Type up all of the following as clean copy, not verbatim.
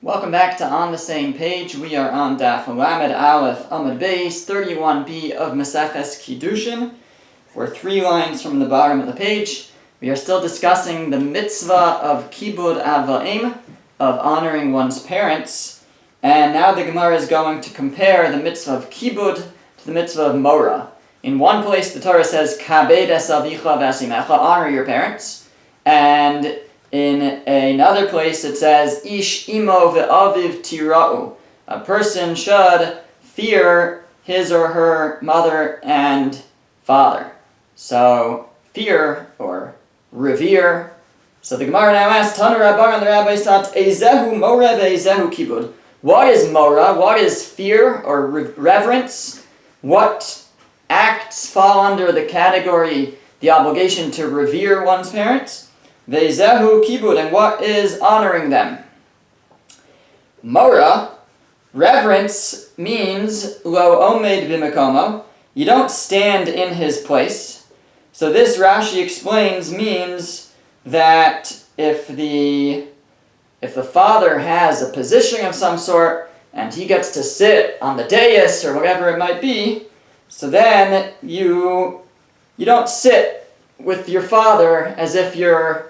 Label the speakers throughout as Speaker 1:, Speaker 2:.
Speaker 1: Welcome back to On the Same Page. We are on Daf Lamed Aleph Amud Beis 31b of Maseches Kiddushin. We're 3 lines from the bottom of the page. We are still discussing the mitzvah of Kibud Avaim, of honoring one's parents. And now the Gemara is going to compare the mitzvah of Kibud to the mitzvah of Mora. In one place the Torah says, Kabed es avicha v'asimecha, honor your parents. And in another place it says, Ish imo ve'aviv tira'u. A person should fear his or her mother and father. So, fear or revere. So the Gemara now asks, Tana Rabban, the rabbi said, Ezehu mora ve'ezehu kibud. What is mora? What is fear or reverence? What acts fall under the category, the obligation to revere one's parents? Ve'ezehu kibud, and what is honoring them? Mora, reverence, means lo omed b'mekomo. You don't stand in his place. So this Rashi explains means that if the father has a position of some sort and he gets to sit on the dais or whatever it might be, so then you don't sit with your father as if you're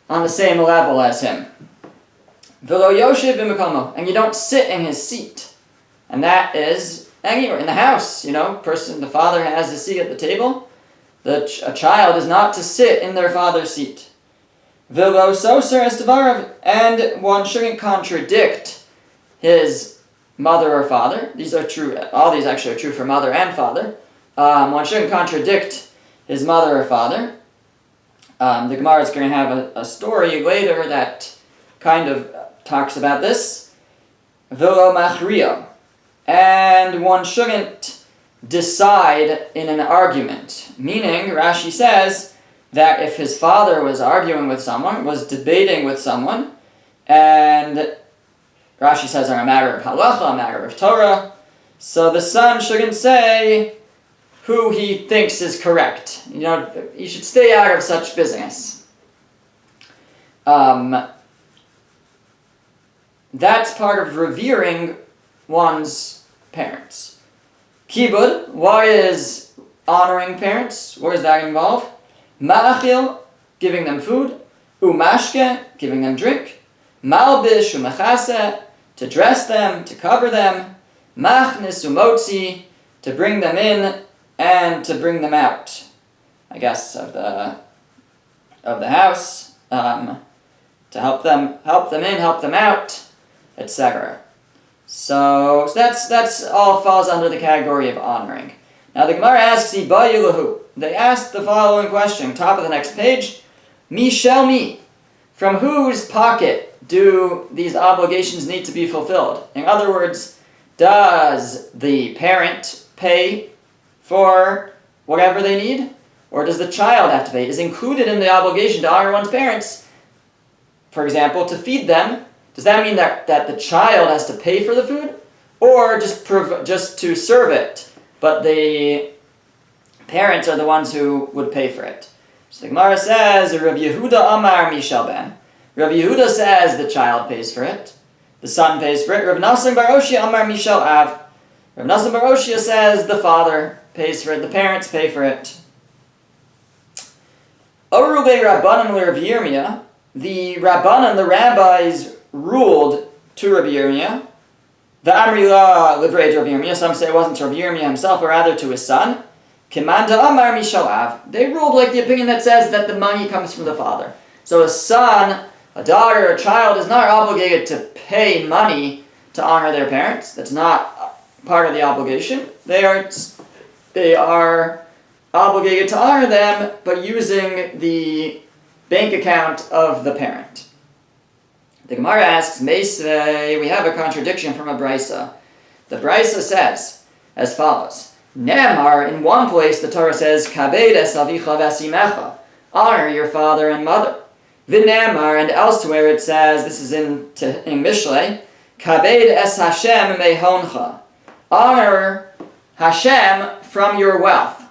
Speaker 1: on the same level as him. V'lo yoshev b'mekomo, and you don't sit in his seat. And that is anywhere in the house, the father has a seat at the table. A child is not to sit in their father's seat. V'lo soser es devarav, and one shouldn't contradict his mother or father. These are true, all these actually are true for mother and father. One shouldn't contradict his mother or father. The Gemara is going to have a story later that kind of talks about this. V'lo machrio, and one shouldn't decide in an argument. Meaning, Rashi says that if his father was arguing with someone, was debating with someone, and Rashi says on a matter of halacha, a matter of Torah, so the son shouldn't say who he thinks is correct. You should stay out of such business. That's part of revering one's parents. Kibud, what is honoring parents? What does that involve? Ma'achil, giving them food. Umashke, giving them drink. Malbish umachase, to dress them, to cover them. Machnis umotzi, to bring them in and to bring them out, I guess, of the house, to help them in, help them out, etc. So that's all falls under the category of honoring. Now the Gemara asks, they asked the following question, top of the next page, Mi shel mi, from whose pocket do these obligations need to be fulfilled? In other words, does the parent pay for whatever they need? Or does the child have to pay? Is included in the obligation to honor one's parents, for example, to feed them. Does that mean that the child has to pay for the food? Or just to serve it, but the parents are the ones who would pay for it? So the Gemara says, Rav Yehuda Amar Mishal Ben. Rav Yehuda says the child pays for it. The son pays for it. Rav Nassim Bar Oshia Amar Mishal Av. Rav Nassim Bar Oshia says the father pays for it, the parents pay for it. Orule Rabbanim Rav Yirmiyah, the Rabbanim, the rabbis, ruled to Rav Yirmiyah. The Amrila Livrei Rav Yirmiyah, some say it wasn't to Rav Yirmiyah himself, but rather to his son. Kimanda Amar Mishal Av. They ruled like the opinion that says that the money comes from the father. So a son, a daughter, a child is not obligated to pay money to honor their parents. That's not part of the obligation. They are obligated to honor them, but using the bank account of the parent. The Gemara asks, Meisvei, we have a contradiction from a Brisa. The Brisa says as follows. Nemar, in one place the Torah says, Kabed es avicha v'asimecha, honor your father and mother. V'nemar, and elsewhere it says, this is in Mishlei, Kabed es Hashem mehoncha, honor Hashem from your wealth.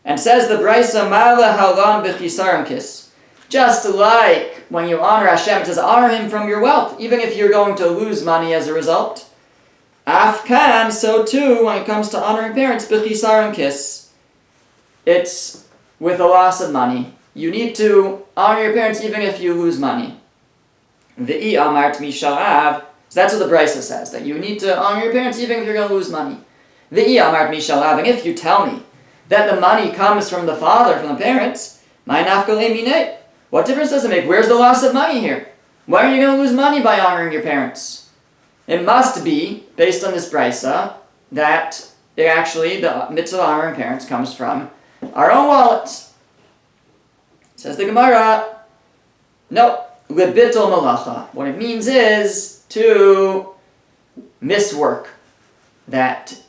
Speaker 1: And says the Brisa, Ma'ala halan b'chisaron kis, just like when you honor Hashem, it says honor Him from your wealth, even if you're going to lose money as a result. Afkan, so too, when it comes to honoring parents, b'chisaron kis, it's with a loss of money. You need to honor your parents even if you lose money. V'i amart mishalav, so that's what the Brisa says, that you need to honor your parents even if you're going to lose money. V'i amart mishalav, and if you tell me that the money comes from the father, from the parents, my nafkale minei, what difference does it make? Where's the loss of money here? Why are you going to lose money by honoring your parents? It must be, based on this Brisa, that the mitzvah of honoring parents comes from our own wallets. Says the Gemara, no, libitol malacha. What it means is to miss work. That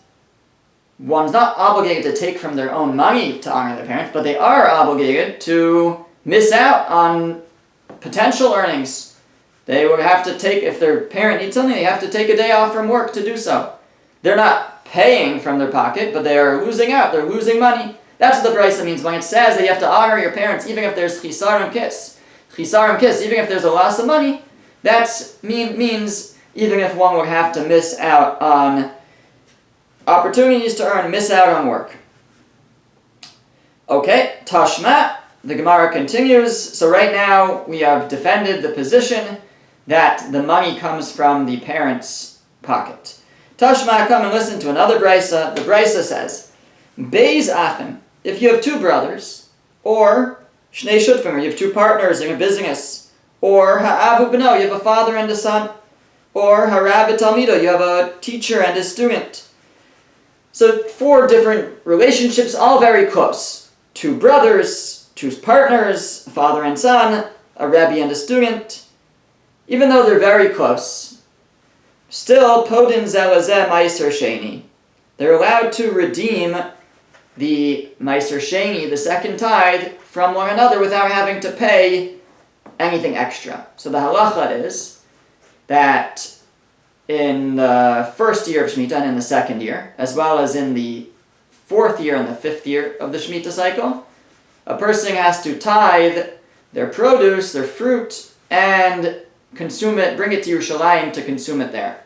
Speaker 1: one's not obligated to take from their own money to honor their parents, but they are obligated to miss out on potential earnings. They would have to take, if their parent needs something, they have to take a day off from work to do so. They're not paying from their pocket, but they are losing out, they're losing money. That's what the Brisa means when it says that you have to honor your parents even if there's chisaron kis. Chisaron kis, even if there's a loss of money, that means even if one would have to miss out on opportunities to earn, miss out on work. Okay, Tashma, the Gemara continues. So right now we have defended the position that the money comes from the parents' pocket. Tashma, come and listen to another Brisa. The Brisa says, Beis Achim, if you have two brothers, or Shnei Shutfim, or you have two partners in a business, or Ha'avu B'no, you have a father and a son, or Harav Talmido, you have a teacher and a student. So 4 different relationships, all very close. 2 brothers, 2 partners, a father and son, a Rebbe and a student. Even though they're very close, still, Podin Zelazeh Meiser Sheni. They're allowed to redeem the Meiser Sheni, the second tithe, from one another without having to pay anything extra. So the halacha is that in the first year of Shemitah and in the second year, as well as in the 4th year and the 5th year of the Shemitah cycle, a person has to tithe their produce, their fruit, and consume it, bring it to Yerushalayim to consume it there.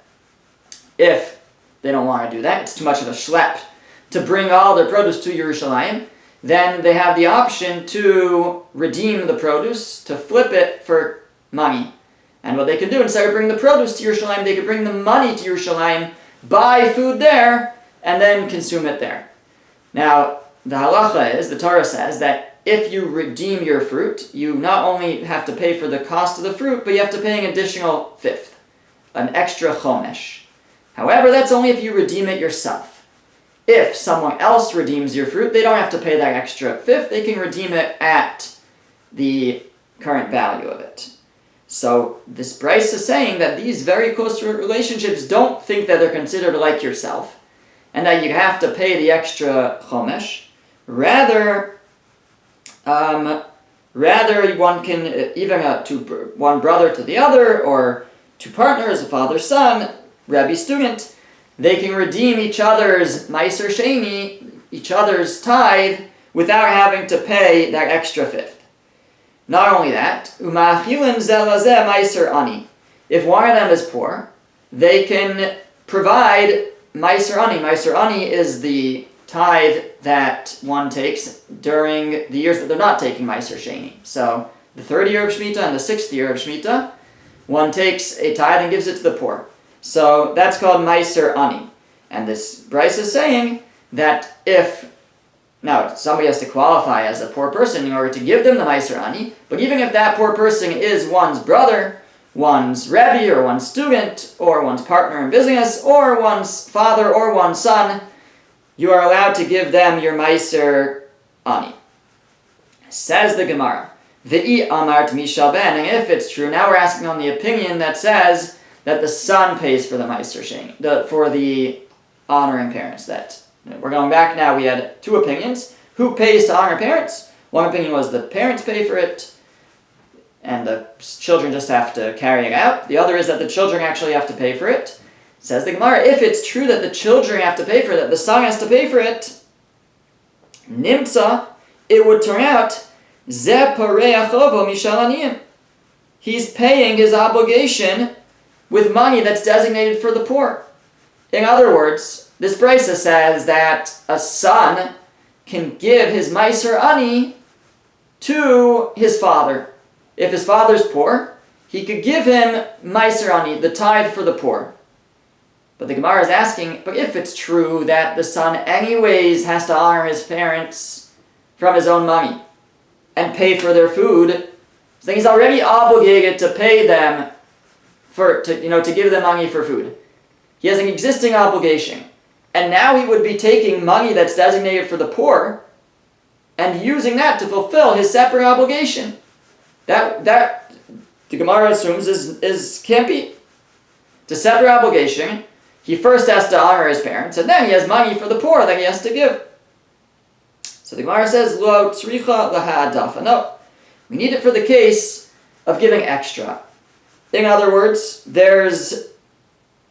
Speaker 1: If they don't want to do that, it's too much of a schlep to bring all their produce to Yerushalayim, then they have the option to redeem the produce, to flip it for money. And what they can do, instead of bringing the produce to Yerushalayim, they could bring the money to Yerushalayim, buy food there, and then consume it there. Now, the halacha is, the Torah says, that if you redeem your fruit, you not only have to pay for the cost of the fruit, but you have to pay an additional 5th, an extra chomesh. However, that's only if you redeem it yourself. If someone else redeems your fruit, they don't have to pay that extra 5th, they can redeem it at the current value of it. So this Bryce is saying that these very close relationships, don't think that they're considered like yourself, and that you have to pay the extra chomesh. Rather, one can, even one brother to the other, or 2 partners, a father, son, Rebbe, student, they can redeem each other's Meiser Sheni, each other's tithe, without having to pay that extra 5th. Not only that, Uma'achilin zelazeh Meiser Ani. If one of them is poor, they can provide Meiser Ani. Meiser Ani is the tithe that one takes during the years that they're not taking Meiser Sheni. So, the 3rd year of Shemitah and the 6th year of Shemitah, one takes a tithe and gives it to the poor. So, that's called Meiser Ani. And this Bryce is saying that now, somebody has to qualify as a poor person in order to give them the Meiser Ani, but even if that poor person is one's brother, one's Rebbe, or one's student, or one's partner in business, or one's father, or one's son, you are allowed to give them your Meiser Ani. Says the Gemara, V'i amart mishal ben, and if it's true, now we're asking on the opinion that says that the son pays for the Meiser Sheni, for the honoring parents. That we're going back now, we had 2 opinions. Who pays to honor parents? One opinion was the parents pay for it, and the children just have to carry it out. The other is that the children actually have to pay for it. Says the Gemara, if it's true that the children have to pay for it, that the son has to pay for it, nimtza, it would turn out, ze parei achovo mishal aniyim. he's paying his obligation with money that's designated for the poor. In other words, this brisa says that a son can give his meiser ani to his father. If his father's poor, he could give him meiser ani, the tithe for the poor. But the Gemara is asking, but if it's true that the son anyways has to honor his parents from his own money and pay for their food, so then he's already obligated to pay them to give them money for food. He has an existing obligation. And now he would be taking money that's designated for the poor and using that to fulfill his separate obligation. That the Gemara assumes is can't be. It's a separate obligation. He first has to honor his parents, and then he has money for the poor that he has to give. So the Gemara says, Lo tzricha laha'adafa. No, we need it for the case of giving extra. In other words, there's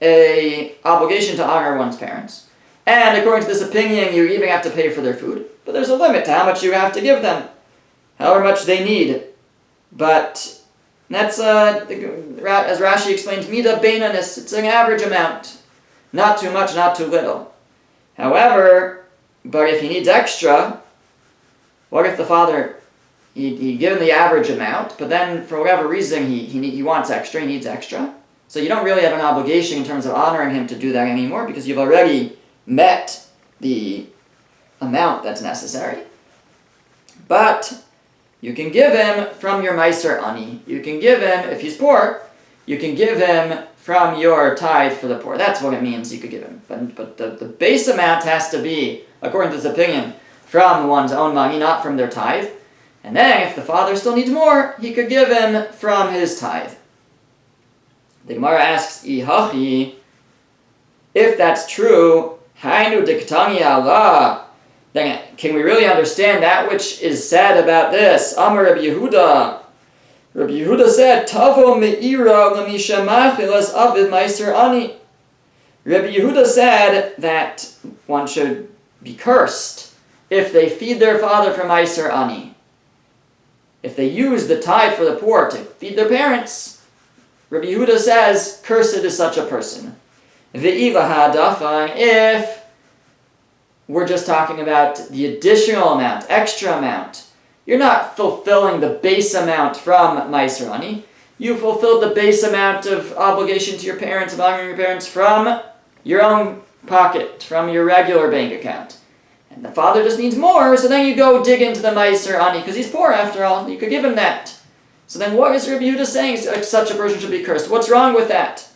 Speaker 1: a obligation to honor one's parents. And according to this opinion, you even have to pay for their food. But there's a limit to how much you have to give them, however much they need. But that's, as Rashi explains, mida beinanis, it's an average amount. Not too much, not too little. However, but if he needs extra, what if the father, he given the average amount, but then for whatever reason he wants extra, he needs extra. So you don't really have an obligation in terms of honoring him to do that anymore because you've already met the amount that's necessary. But you can give him from your meiser ani. You can give him, if he's poor, you can give him from your tithe for the poor. That's what it means you could give him. But the base amount has to be, according to this opinion, from one's own money, not from their tithe. And then if the father still needs more, he could give him from his tithe. The Gemara asks, Ihachi, if that's true, Hainu diktani Allah, then can we really understand that which is said about this? Amar Rabbi Yehuda. Rabbi Yehuda said, Tavo me'ira l'mishamachilas aviv meiser ani. Rabbi Yehuda said that one should be cursed if they feed their father from meiser ani. If they use the tithe for the poor to feed their parents, Rabbi Yehuda says, cursed is such a person. If we're just talking about the additional amount, extra amount, you're not fulfilling the base amount from meiser ani. You fulfilled the base amount of obligation to your parents, of honoring your parents from your own pocket, from your regular bank account. And the father just needs more, so then you go dig into the meiser ani, because he's poor after all, you could give him that. So then what is Rabbi Yehuda saying? Such a person should be cursed. What's wrong with that?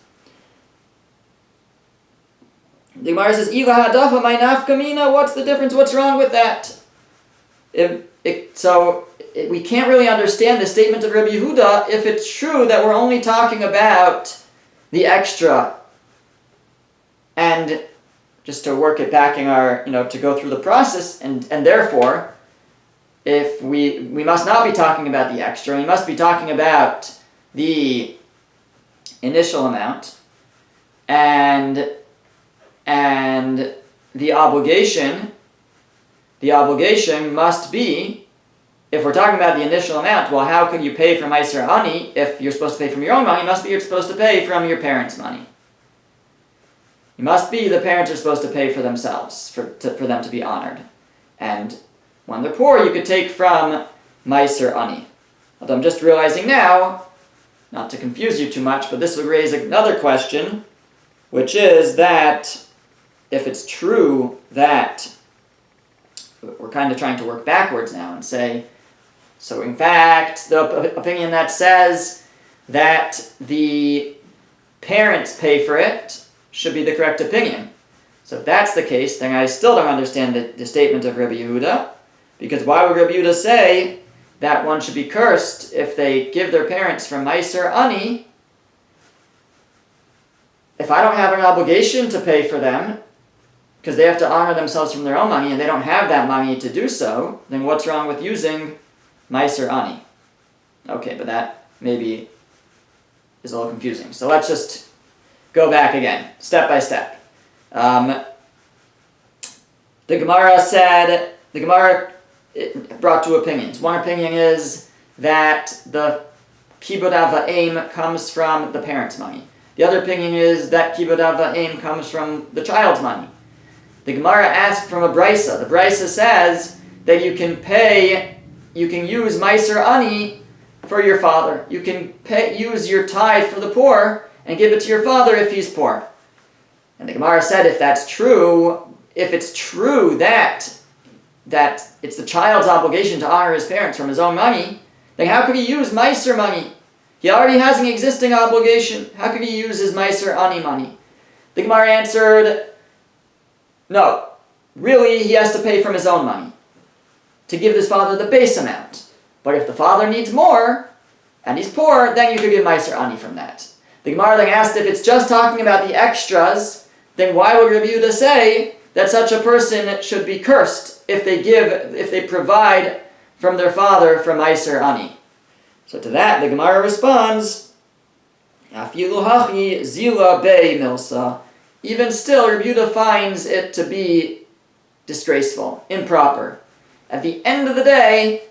Speaker 1: The Gemara says, Ila hadafa my nafkamina, what's the difference? What's wrong with that? We can't really understand the statement of Rabbi Yehuda if it's true that we're only talking about the extra. And just to work it back in our, to go through the process, and therefore, if we must not be talking about the extra, we must be talking about the initial amount, and the obligation must be, if we're talking about the initial amount, well, how could you pay from meiser ani if you're supposed to pay from your own money? It must be you're supposed to pay from your parents' money. It must be the parents are supposed to pay for themselves, for them to be honored. And when they're poor, you could take from meiser ani. Although I'm just realizing now, not to confuse you too much, but this would raise another question, which is that if it's true that we're kind of trying to work backwards now and say, so in fact, the opinion that says that the parents pay for it should be the correct opinion. So if that's the case, then I still don't understand the statement of Rabbi Yehuda, because why would Rabbi Yehuda say that one should be cursed if they give their parents from meiser ani? If I don't have an obligation to pay for them, because they have to honor themselves from their own money, and they don't have that money to do so, then what's wrong with using meiser ani? Okay, but that maybe is a little confusing. So let's just go back again, step by step. The Gemara brought two opinions. One opinion is that the Kibud Av Va'em comes from the parent's money. The other opinion is that Kibud Av Va'em comes from the child's money. The Gemara asked from a Brisa. The Brisa says that you can use Meiser Ani for your father. You can use your tithe for the poor and give it to your father if he's poor. And the Gemara said if that's true, if it's true that it's the child's obligation to honor his parents from his own money, then how could he use Meiser money? He already has an existing obligation. How could he use his Meiser Ani money? The Gemara answered, no, really he has to pay from his own money to give his father the base amount. But if the father needs more, and he's poor, then you could give Meiser Ani from that. The Gemara then asked if it's just talking about the extras, then why would Rabbi Yehuda say that such a person should be cursed if they provide from their father from Meiser Ani? So to that, the Gemara responds, Afilu hachi zila bei milsa. Even still, Rabbi Yehuda finds it to be disgraceful, improper. At the end of the day,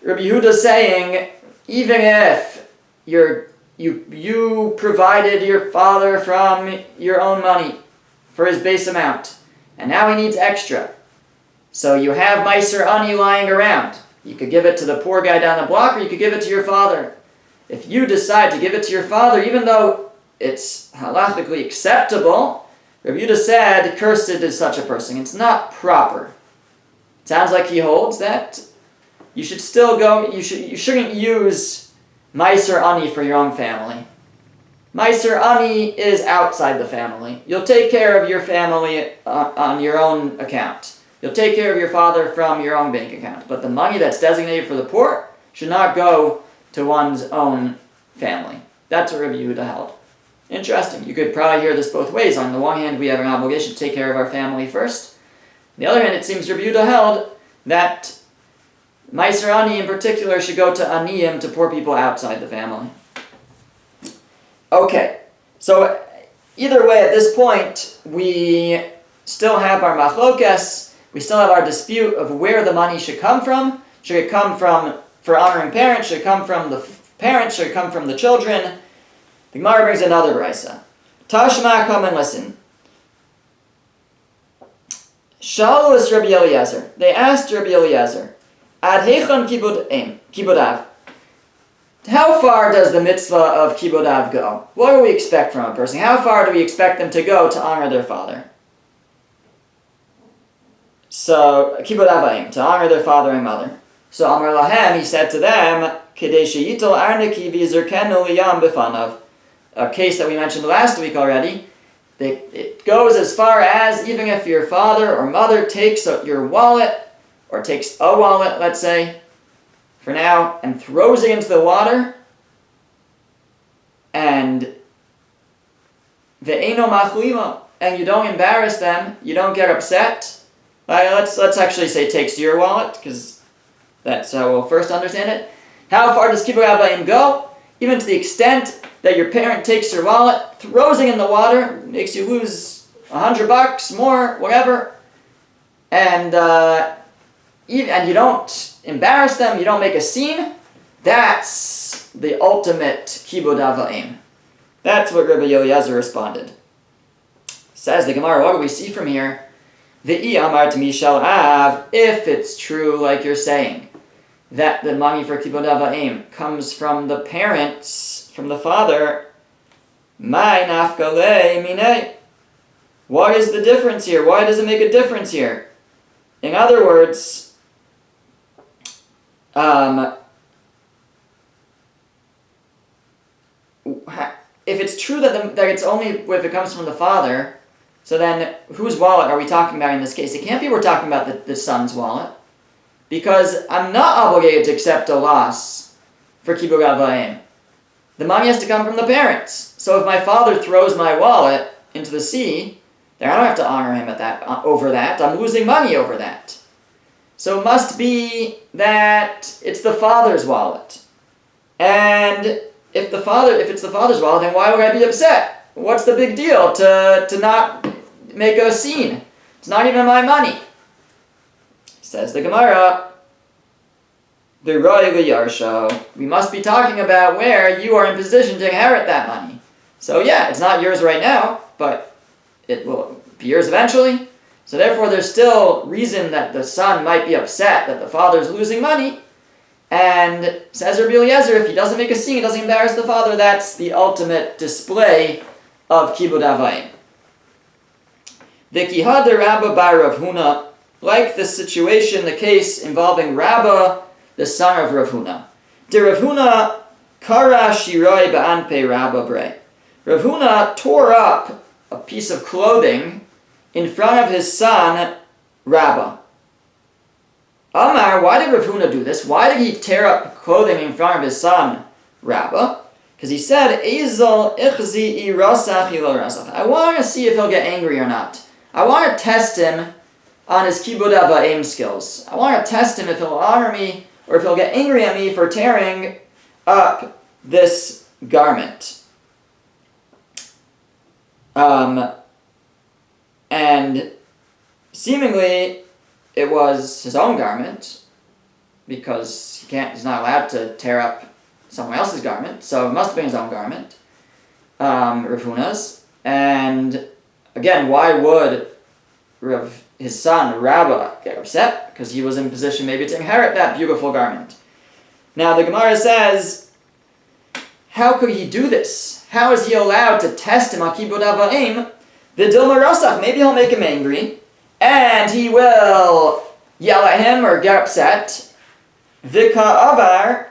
Speaker 1: Rabbi Yehuda is saying, even if you provided your father from your own money for his base amount, and now he needs extra, so you have Meiser Ani lying around. You could give it to the poor guy down the block, or you could give it to your father. If you decide to give it to your father, even though it's halachically acceptable, Rabbi Yehuda said, cursed is such a person. It's not proper. It sounds like he holds that you should still go, you shouldn't use Meiser Ani for your own family. Meiser Ani is outside the family. You'll take care of your family on your own account. You'll take care of your father from your own bank account. But the money that's designated for the poor should not go to one's own family. That's what Rabbi Yehuda held. Interesting. You could probably hear this both ways. On the one hand, we have an obligation to take care of our family first. On the other hand, it seems Rabbi Yehuda held that Meiser Ani in particular should go to Aniyim, to poor people outside the family. Okay, so either way, at this point, we still have our machlokes, we still have our dispute of where the money should come from. Should it come from, for honoring parents, should it come from the parents, should it come from the children? The Gemara brings another brisa. Tashma, come and listen. Shalus Rabbi Eliezer. They asked Rabbi Eliezer, Ad heichon kibud av. How far does the mitzvah of kibud av go? What do we expect from a person? How far do we expect them to go to honor their father? So, kibud avayim, to honor their father and mother. So, Amar Lahem, he said to them, Kedei sheyitol arneki v'yizerkenu liyam b'fanav. A case that we mentioned last week already. It goes as far as, even if your father or mother takes your wallet, or takes a wallet, let's say, for now, and throws it into the water, and ve'eno machlimo, and you don't embarrass them, you don't get upset. Let's actually say takes your wallet, because that's how we'll first understand it. How far does kibud avayim go? Even to the extent that your parent takes your wallet, throws it in the water, makes you lose $100, more, whatever, and you don't embarrass them, you don't make a scene. That's the ultimate kibud avayim. That's what Rabbi Eliezer responded. Says the Gemara, what do we see from here? Ve'i amart mishal av, if it's true, like you're saying, that the money for kibud avayim comes from the parents, from the father, mai nafkale minei. What is the difference here? Why does it make a difference here? In other words, if it's true that it's only if it comes from the father, so then whose wallet are we talking about in this case? It can't be we're talking about the son's wallet, because I'm not obligated to accept a loss for kibud avayim. The money has to come from the parents. So if my father throws my wallet into the sea, then I don't have to honor him over that. I'm losing money over that. So it must be that it's the father's wallet. And if it's the father's wallet, then why would I be upset? What's the big deal to not make a scene? It's not even my money. Says the Gemara, v'roi liyarsho. We must be talking about where you are in position to inherit that money. So yeah, it's not yours right now, but it will be yours eventually. So therefore, there's still reason that the son might be upset that the father is losing money. And says Rabbi Eliezer, if he doesn't make a scene, he doesn't embarrass the father, that's the ultimate display of Kibud Avayim. V'kihad Rabba bar Rav Huna, like the situation, the case involving Rabba, the son of Rav Huna. De Rav Huna kara shiroi ba'anpei Rabba bre. Rav Huna tore up a piece of clothing in front of his son, Rabba. Amar, why did Rav Huna do this? Why did he tear up clothing in front of his son, Rabba? Because he said, Ezel ichzi irasach ilo rasach. I want to see if he'll get angry or not. I want to test him on his kibud avayim skills. I want to test him if he'll honor me or if he'll get angry at me for tearing up this garment. And seemingly it was his own garment, because he's not allowed to tear up someone else's garment, so it must have been his own garment, Rav Huna's. And again, why would his son, Rabba, get upset? Because he was in position maybe to inherit that beautiful garment. Now the Gemara says, how could he do this? How is he allowed to test him on Kibud Avayim? The Dilma Rasach, maybe he'll make him angry, and he will yell at him or get upset. Vika avar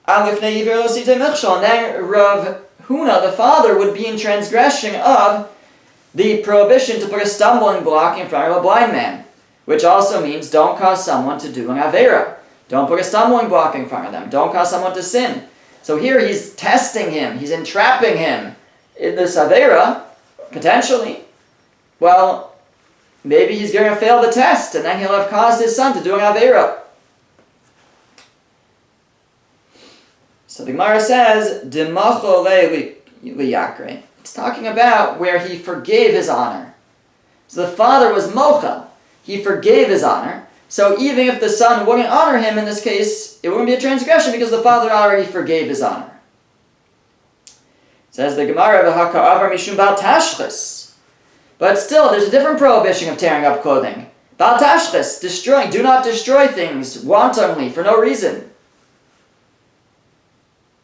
Speaker 1: alifnei iver lo sitei michshol. And then Rav Huna, the father, would be in transgression of the prohibition to put a stumbling block in front of a blind man, which also means don't cause someone to do an avera. Don't put a stumbling block in front of them. Don't cause someone to sin. So here he's testing him. He's entrapping him in this avera, potentially. Well, maybe he's going to fail the test, and then he'll have caused his son to do an avera. So the Gemara says, "Dimacho le liyakre." It's talking about where he forgave his honor. So the father was mocha. He forgave his honor. So even if the son wouldn't honor him in this case, it wouldn't be a transgression because the father already forgave his honor. Says the Gemara, "V'haka avar mishum bal tashchis." But still, there's a different prohibition of tearing up clothing. Bal tashchis, destroying. Do not destroy things wantonly for no reason.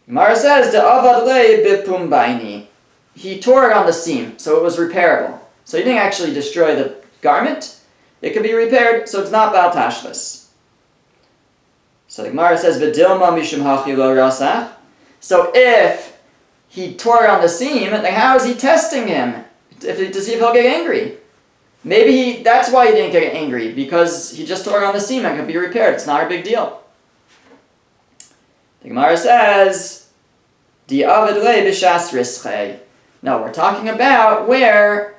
Speaker 1: Gemara says, "De'avad le bipumbaini." He tore it on the seam, so it was repairable. So he didn't actually destroy the garment. It could be repaired, so it's not bal tashchis. So the Gemara says, "V'dilma mishum hachi lo rasach." So if he tore it on the seam, then how is he testing him? To see if he'll get angry. Maybe that's why he didn't get angry, because he just tore it on the seam and could be repaired. It's not a big deal. The Gemara says, "Di'avad le b'shas rischei." No, we're talking about where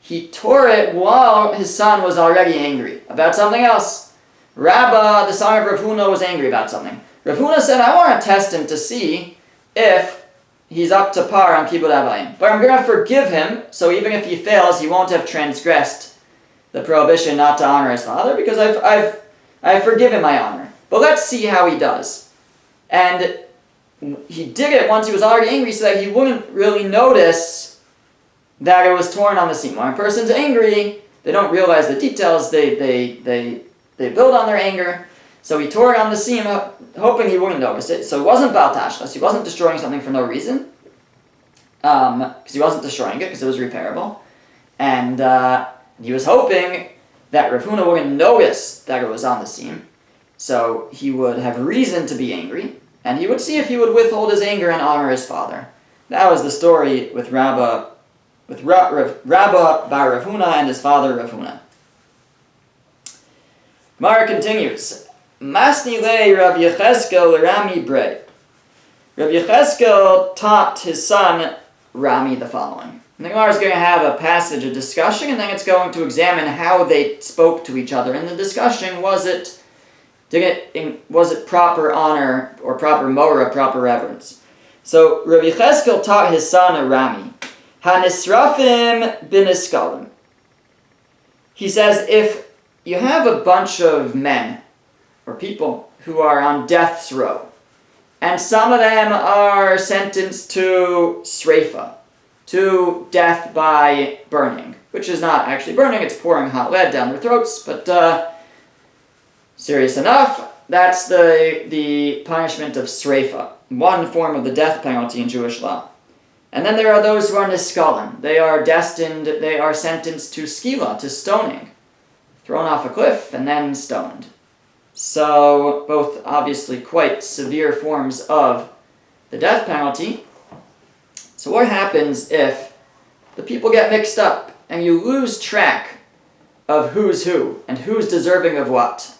Speaker 1: he tore it while his son was already angry about something else. Rabba, the son of Rav Huna, was angry about something. Rav Huna said, I want to test him to see if he's up to par on Kibud Avayim. But I'm going to forgive him, so even if he fails, he won't have transgressed the prohibition not to honor his father, because I've forgiven my honor. But let's see how he does. And he did it once he was already angry so that he wouldn't really notice that it was torn on the seam. When a person's angry, they don't realize the details, they build on their anger. So he tore it on the seam, hoping he wouldn't notice it. So it wasn't bal tashchis. He wasn't destroying something for no reason, because he wasn't destroying it because it was repairable. And he was hoping that Rav Huna wouldn't notice that it was on the seam, so he would have reason to be angry, and he would see if he would withhold his anger and honor his father. That was the story with Rabba bar Rav Huna and his father Rav Huna. Gemara continues. Masni le Rav Yechezkel Rami bre. Rav Yechezkel taught his son Rami the following. And the Gemara is going to have a passage, a discussion, and then it's going to examine how they spoke to each other. In the discussion, was it proper honor or proper mora, proper reverence? So Rav Yechezkel taught his son Rami. Hanisrafim biniskalim. He says, if you have a bunch of men or people who are on death's row. And some of them are sentenced to sreifa, to death by burning, which is not actually burning, it's pouring hot lead down their throats, but serious enough. That's the punishment of sreifa, one form of the death penalty in Jewish law. And then there are those who are niskalim. They are sentenced to skila, to stoning, thrown off a cliff and then stoned. So, both obviously quite severe forms of the death penalty. So what happens if the people get mixed up and you lose track of who's who and who's deserving of what?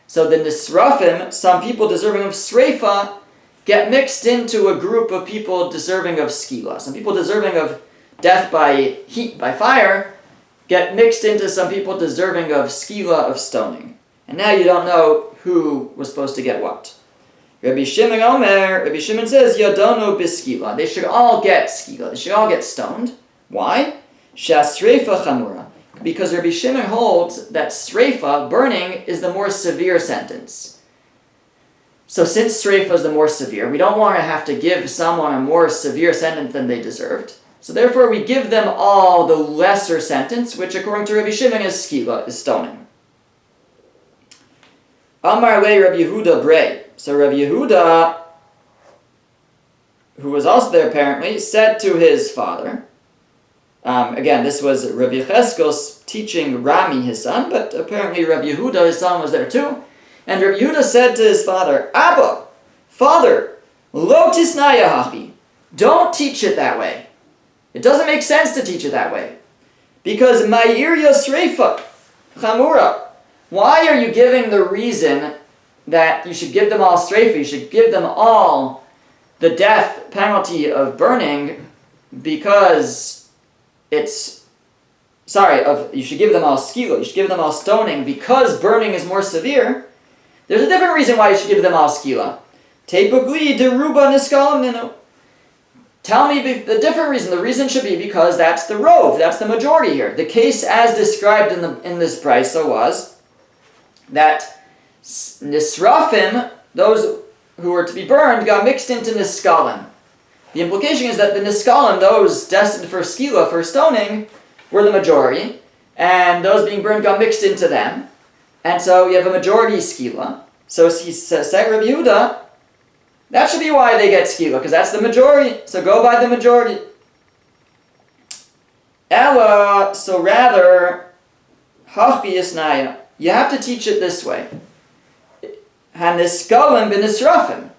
Speaker 1: So the nisrafim, some people deserving of sreifa, get mixed into a group of people deserving of skila. Some people deserving of death by heat, by fire, get mixed into some people deserving of skila, of stoning. And now you don't know who was supposed to get what. Rabbi Shimon says, Yadono biskila. They should all get skila. They should all get stoned. Why? Shasreifa chamura. Because Rabbi Shimon holds that sreifa, burning, is the more severe sentence. So since sreifa is the more severe, we don't want to have to give someone a more severe sentence than they deserved. So therefore we give them all the lesser sentence, which according to Rabbi Shimon is skila, is stoning. Amar le Rabbi Yehuda brei. So Rabbi Yehuda, who was also there apparently, said to his father, again, this was Rabbi Cheskel teaching Rami, his son, but apparently Rabbi Yehuda, his son, was there too. And Rabbi Yehuda said to his father, Abba, father, lo tisnaya hachi, don't teach it that way. It doesn't make sense to teach it that way. Because ma'ir yosreifa, chamura, why are you giving the reason that you should give them all streifa, you should give them all the death penalty of burning because you should give them all skila, you should give them all stoning because burning is more severe? There's a different reason why you should give them all skila. Tepugli deruba niskalam ninu. Tell me the different reason. The reason should be because that's the rove, that's the majority here. The case as described in this brisa was that nisrafim, those who were to be burned, got mixed into niskalim. The implication is that the niskalim, those destined for skila, for stoning, were the majority, and those being burned got mixed into them. And so you have a majority skila. So he says, Rabbi Yehuda, that should be why they get skila, because that's the majority. So go by the majority. Ella, so rather, hachi isnaya. You have to teach it this way. Haniskalim b'nisrafim.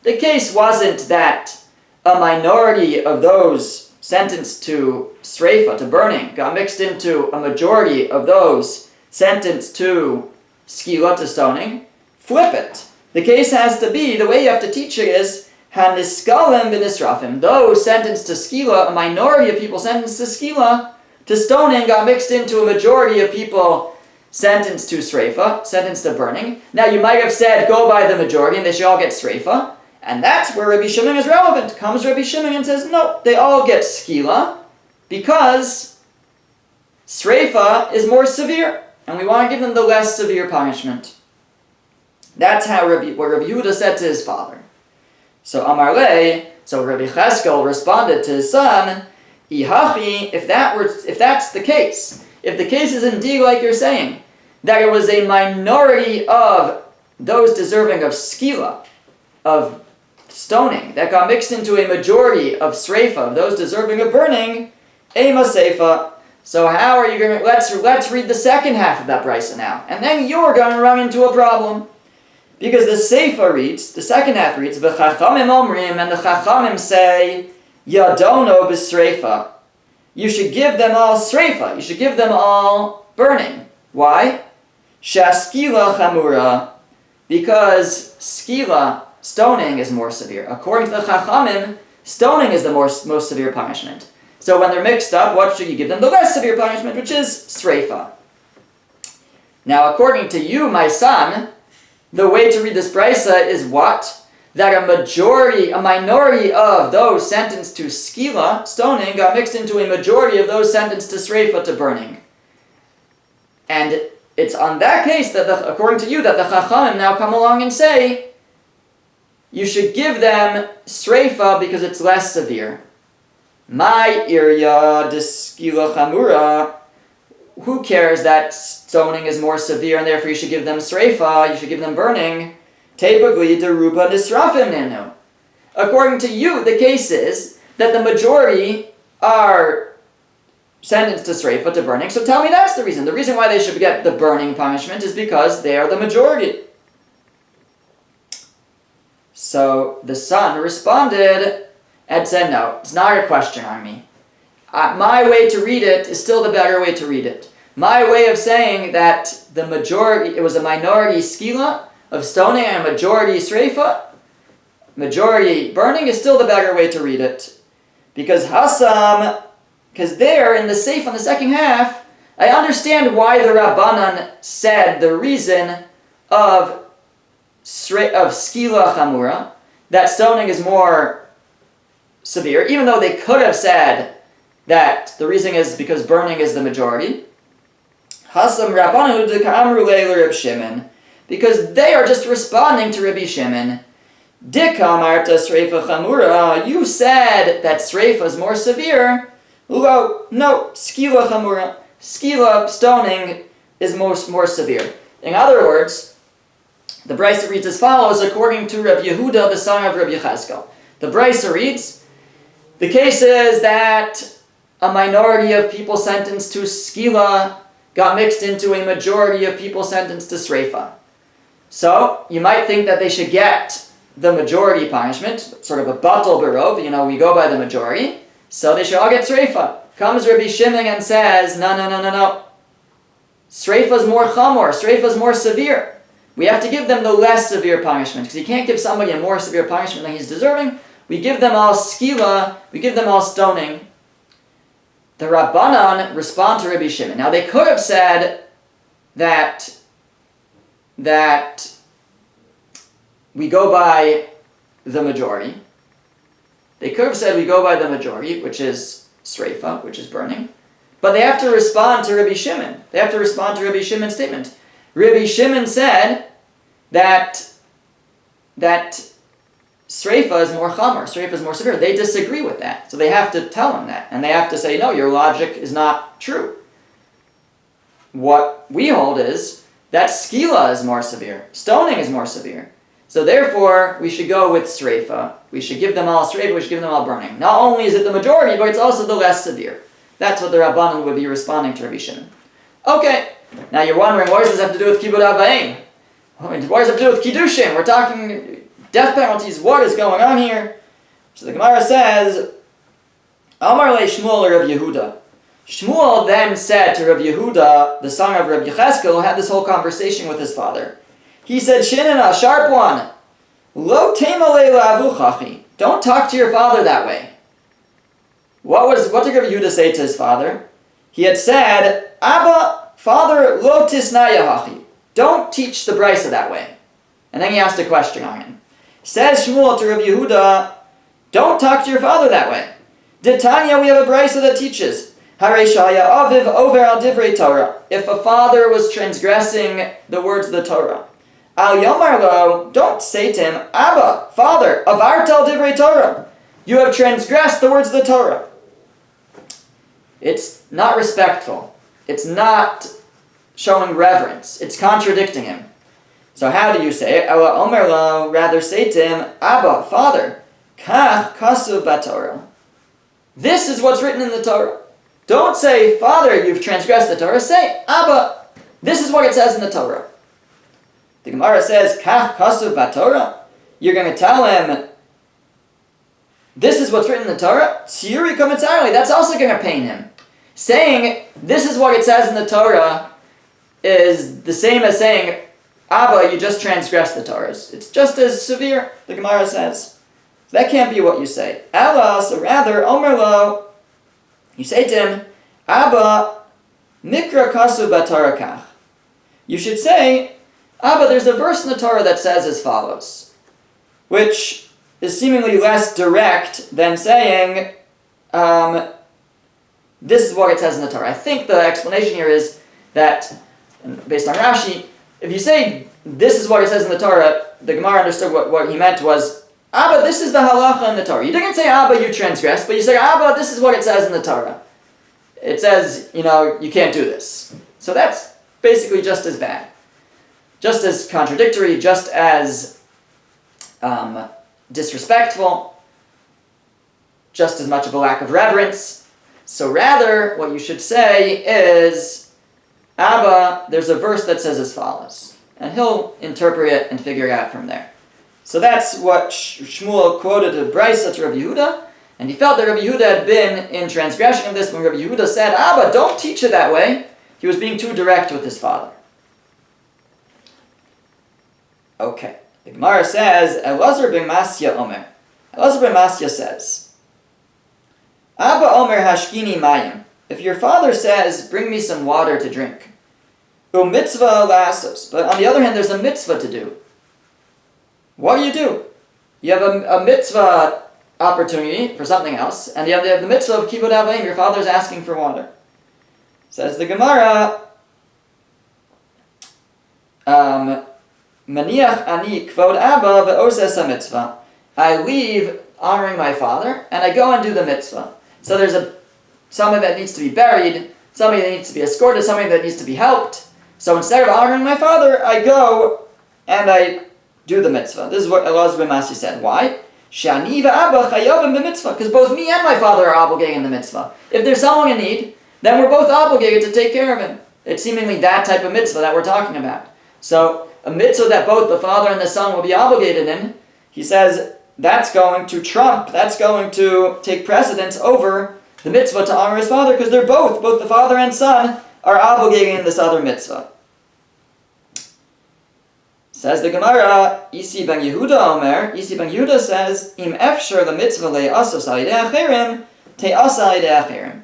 Speaker 1: The case wasn't that a minority of those sentenced to sreifa, to burning, got mixed into a majority of those sentenced to skila, to stoning. Flip it. The case has to be, the way you have to teach it is, haniskalim b'nisrafim. Those sentenced to skila, a minority of people sentenced to skila, to stoning, got mixed into a majority of people sentenced to sreifa, sentenced to burning. Now you might have said, go by the majority and they should all get sreifa. And that's where Rabbi Shimon is relevant. Comes Rabbi Shimon and says, no, they all get skila because sreifa is more severe. And we want to give them the less severe punishment. That's how what Rabbi Yehuda said to his father. So Amar le, so Rabbi Cheskel responded to his son, Ihachi, if that's the case, if the case is indeed like you're saying, that it was a minority of those deserving of skila, of stoning, that got mixed into a majority of sreifa, of those deserving of burning, ema seifa. So how are you going to, let's read the second half of that brisa now, and then you're going to run into a problem. Because the seifa reads, the second half reads, v'chachamim omrim, and the chachamim say, yadono b'sreifa. You should give them all sreifa. You should give them all burning. Why? Shaskila chamura. Because skila, stoning, is more severe. According to the chachamim, stoning is the most severe punishment. So when they're mixed up, what should you give them? The less severe punishment, which is sreifa. Now, according to you, my son, the way to read this brisa is what? That a minority of those sentenced to skila, stoning, got mixed into a majority of those sentenced to sreifa, to burning. And it's on that case that, according to you, that the Chachamim now come along and say, you should give them sreifa because it's less severe. My irya diskila chamura. Who cares that stoning is more severe and therefore you should give them sreifa, you should give them burning? Tepagli deruba nisrafim nenu. According to you, the case is that the majority are sentenced to sreifa, to burning. So tell me that's the reason. The reason why they should get the burning punishment is because they are the majority. So the son responded and said, no, it's not a question on me. My way to read it is still the better way to read it. My way of saying that the majority, it was a minority skila of stoning and a majority sreifa, majority burning, is still the better way to read it. Because Hassam, because there in the Seif on the second half, I understand why the Rabbanan said the reason of skila chamura, that stoning is more severe, even though they could have said that the reason is because burning is the majority. Hasam Rabbanu dekamru leiler Reb Shimon, because they are just responding to Rabbi Shimon. Dikamarta sreifa chamura, you said that sreifa is more severe. No, skila chamura, skila stoning is more severe. In other words, the Brisa reads as follows, according to Rabbi Yehuda, the son of Rabbi Chazkel. The Brisa reads, the case is that a minority of people sentenced to skila got mixed into a majority of people sentenced to sreifa. So, you might think that they should get the majority punishment, sort of a batal berov, we go by the majority, so they should all get sreifa. Comes Rabbi Shimon and says, no. Sreifa is more chamor, sreifa is more severe. We have to give them the less severe punishment, because you can't give somebody a more severe punishment than he's deserving. We give them all skila, we give them all stoning. The Rabbanan respond to Rabbi Shimon. Now they could have said that we go by the majority. They could have said we go by the majority, which is sreifa, which is burning. But they have to respond to Rabbi Shimon. They have to respond to Rabbi Shimon's statement. Rabbi Shimon said that sreifa is more chamor, sreifa is more severe. They disagree with that. So they have to tell him that. And they have to say, no, your logic is not true. What we hold is that skila is more severe. Stoning is more severe. So therefore, we should go with sreifa. We should give them all sreifa, we should give them all burning. Not only is it the majority, but it's also the less severe. That's what the Rabbanan would be responding to Rabbi Shimon. Okay. Now you're wondering, what does this have to do with Kibbud Avayim? What does it have to do with Kiddushin? We're talking death penalties. What is going on here? So the Gemara says, Amar le Shmuel Rav Yehuda. Shmuel then said to Rav Yehuda, the son of Rabbi Chazkel, who had this whole conversation with his father. He said, Shinana, sharp one, Lo tema le la'avuchachi. Don't talk to your father that way. What did Rabbi Yehuda say to his father? He had said, Abba, Father, lo tisnaya hachi. Don't teach the Brisa that way. And then he asked a question on him. Says Shmuel to Rabbi Yehuda, don't talk to your father that way. D'Tanya, we have a Brisa that teaches, Harei shaya aviv over al divrei Torah. If a father was transgressing the words of the Torah, al yomar lo, don't say to him, Abba, Father, avart al divrei Torah. You have transgressed the words of the Torah. It's not respectful. It's not showing reverence. It's contradicting him. So how do you say it? Ela omer lo, rather say to him, Abba, Father, kach kasuv b'Torah. This is what's written in the Torah. Don't say, Father, you've transgressed the Torah. Say, Abba, this is what it says in the Torah. The Gemara says, kach kasuv b'Torah. You're going to tell him, this is what's written in the Torah. Tziri komitzarli. That's also going to pain him. Saying, this is what it says in the Torah, is the same as saying, Abba, you just transgressed the Torah. It's just as severe, the Gemara says. So that can't be what you say. Ella, so rather, Omer lo, you say to him, Abba, mikra kasu b'Torah kach. You should say, Abba, there's a verse in the Torah that says as follows, which is seemingly less direct than saying, this is what it says in the Torah. I think the explanation here is that and based on Rashi, if you say this is what it says in the Torah, the Gemara understood what he meant was, Abba, this is the halacha in the Torah. You didn't say, Abba, you transgressed, but you say, Abba, this is what it says in the Torah. It says, you can't do this. So that's basically just as bad. Just as contradictory, just as disrespectful, just as much of a lack of reverence. So rather, what you should say is, Abba, there's a verse that says as follows. And he'll interpret it and figure it out from there. So that's what Shmuel quoted a brisa to Rabbi Yehuda, and he felt that Rabbi Yehuda had been in transgression of this when Rabbi Yehuda said, Abba, don't teach it that way. He was being too direct with his father. Okay. The Gemara says, Elazar ben Masya Omer. Elazar ben Masya says, Abba Omer hashkini mayim. If your father says, bring me some water to drink, mitzvah lasos. But on the other hand, there's a mitzvah to do. What do? You have a mitzvah opportunity for something else, and you have the mitzvah of kibud avayim. Your father's asking for water. Says the Gemara, Maniach ani kvod abba ve'oses ha-mitzvah. I leave honoring my father, and I go and do the mitzvah. So there's somebody that needs to be buried, somebody that needs to be escorted, somebody that needs to be helped. So instead of honoring my father, I go and I do the mitzvah. This is what Elazar ben Masya said. Why? Shani ve'abba chayavim b'mitzvah. Because both me and my father are obligated in the mitzvah. If there's someone in need, then we're both obligated to take care of him. It's seemingly that type of mitzvah that we're talking about. So, a mitzvah that both the father and the son will be obligated in, he says, that's going to trump, that's going to take precedence over the mitzvah to honor his father, because they're both the father and son, are obligated in this other mitzvah. Says the Gemara, Isi ben Yehuda Omer, Isi ben Yehuda says, Im efsher the mitzvah le'asos ha'idei acherim, te'asa ha'idei acherim.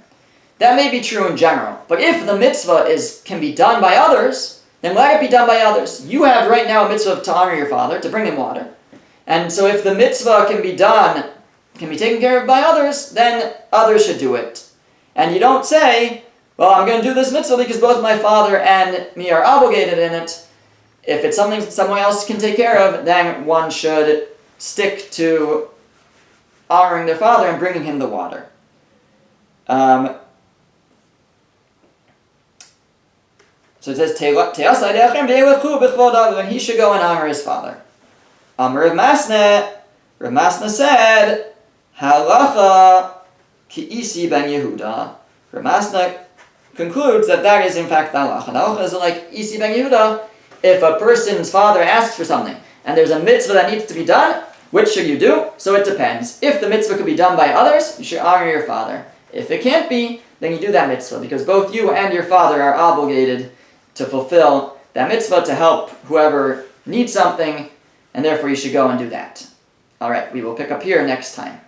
Speaker 1: That may be true in general, but if the mitzvah can be done by others, then let it be done by others. You have right now a mitzvah to honor your father, to bring him water. And so if the mitzvah can be taken care of by others, then others should do it. And you don't say, well, I'm going to do this mitzvah because both my father and me are obligated in it. If it's something someone else can take care of, then one should stick to honoring their father and bringing him the water. So it says, and he should go and honor his father. Rav Masna said, Halacha ki isi ben Yehuda. Rav Masna concludes that is in fact the halacha. The halacha is like isi ben Yehuda. If a person's father asks for something, and there's a mitzvah that needs to be done, which should you do? So it depends. If the mitzvah could be done by others, you should honor your father. If it can't be, then you do that mitzvah, because both you and your father are obligated to fulfill that mitzvah to help whoever needs something, and therefore you should go and do that. All right, we will pick up here next time.